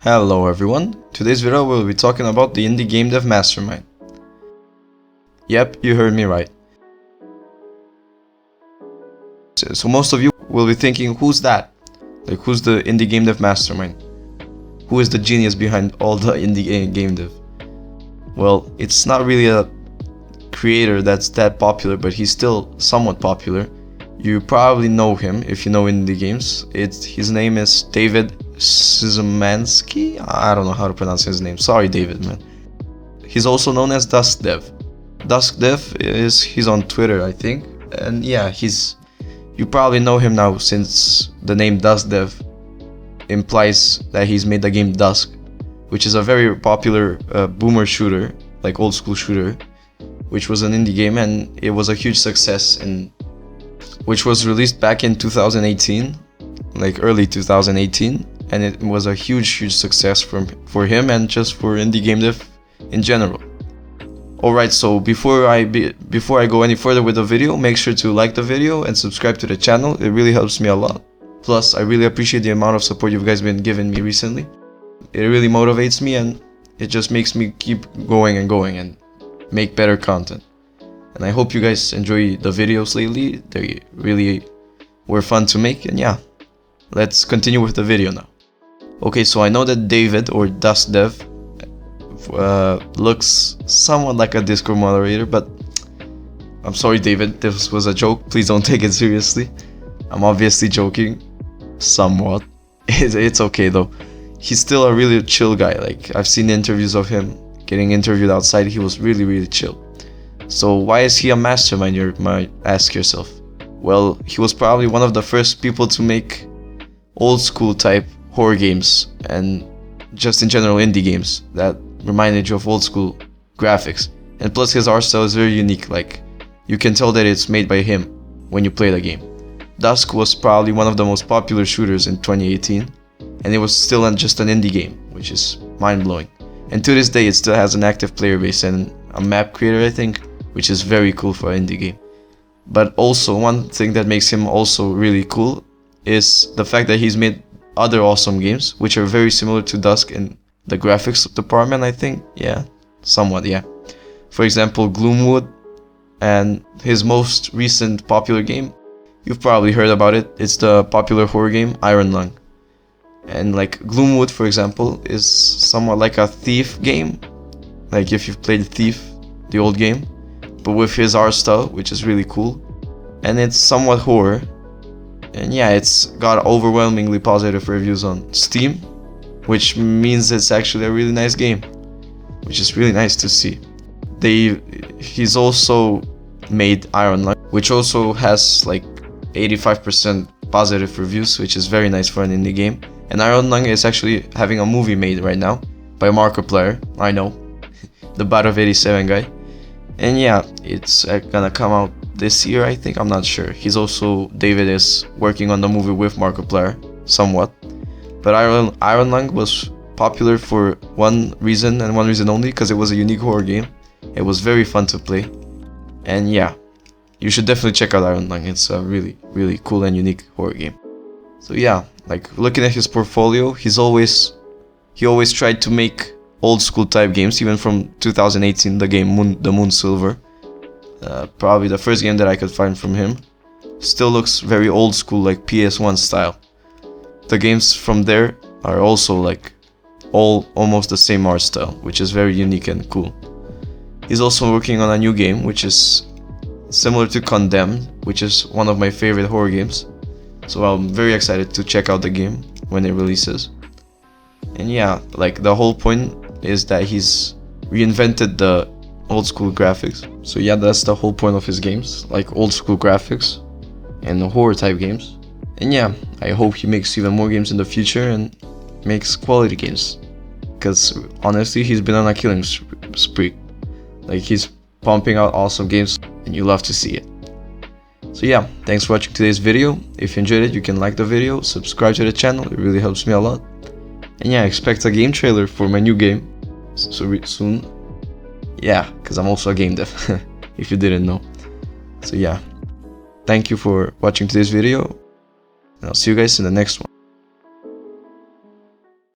Hello everyone, today's video we'll be talking about the indie GameDev Mastermind. Yep, you heard me right. So most of you will be thinking, who's that? Like, who's the indie GameDev Mastermind? Who is the genius behind all the indie game dev? Well, it's not really a creator that's that popular, but he's still somewhat popular. You probably know him if you know indie games. His name is David Szymanski? I don't know how to pronounce his name. Sorry, David, man. He's also known as DuskDev. DuskDev he's on Twitter, I think. And yeah, you probably know him now since the name DuskDev implies that he's made the game Dusk, which is a very popular boomer shooter, like old school shooter, which was an indie game and it was a huge success, which was released back in 2018, like early 2018, and it was a huge success for him and just for indie game dev in general. Alright, so before I go any further with the video, make sure to like the video and subscribe to the channel. It really helps me a lot. Plus, I really appreciate the amount of support you guys been giving me recently. It really motivates me and it just makes me keep going and make better content. And I hope you guys enjoy the videos lately. They really were fun to make, and yeah, let's continue with the video now. Okay, so I know that David, or DuskDev, looks somewhat like a Discord moderator, but I'm sorry, David, this was a joke. Please don't take it seriously. I'm obviously joking, somewhat. It's okay though. He's still a really chill guy. Like, I've seen interviews of him getting interviewed outside. He was really chill. So why is he a mastermind, you might ask yourself? Well, he was probably one of the first people to make old school type horror games and just in general indie games that reminded you of old school graphics. And plus his art style is very unique, like you can tell that it's made by him when you play the game. Dusk was probably one of the most popular shooters in 2018 and it was still just an indie game, which is mind-blowing. And to this day it still has an active player base and a map creator, I think, which is very cool for an indie game. But also one thing that makes him also really cool is the fact that he's made other awesome games which are very similar to Dusk in the graphics department, I think. Yeah, somewhat, yeah. For example, Gloomwood, and his most recent popular game, you've probably heard about it. It's the popular horror game Iron Lung. And like Gloomwood, for example, is somewhat like a Thief game, like if you've played Thief, the old game, but with his art style, which is really cool. And it's somewhat horror. And yeah, it's got overwhelmingly positive reviews on Steam, which means it's actually a really nice game, which is really nice to see. He's also made Iron Lung, which also has like 85% positive reviews, which is very nice for an indie game. And Iron Lung is actually having a movie made right now by Markiplier, I know, the Bat of 87 guy. And yeah, it's gonna come out this year, I think, I'm not sure. David is working on the movie with Markiplier, somewhat. But Iron Lung was popular for one reason and one reason only, because it was a unique horror game. It was very fun to play. And yeah, you should definitely check out Iron Lung. It's a really cool and unique horror game. So yeah, like looking at his portfolio, he always tried to make old school type games, even from 2018, the game Moon Silver. Probably the first game that I could find from him. Still looks very old school, like PS1 style. The games from there are also like almost the same art style, which is very unique and cool. He's also working on a new game, which is similar to Condemned, which is one of my favorite horror games. So I'm very excited to check out the game when it releases. And yeah, like the whole point is that he's reinvented the old school graphics. So yeah, that's the whole point of his games, like old school graphics and horror type games. And yeah, I hope he makes even more games in the future and makes quality games, because honestly he's been on a killing spree. Like, he's pumping out awesome games and you love to see it. So yeah, thanks for watching today's video. If you enjoyed it, you can like the video, subscribe to the channel, it really helps me a lot. And yeah, expect a game trailer for my new game soon. Yeah, because I'm also a game dev, if you didn't know. So yeah, thank you for watching today's video, and I'll see you guys in the next one.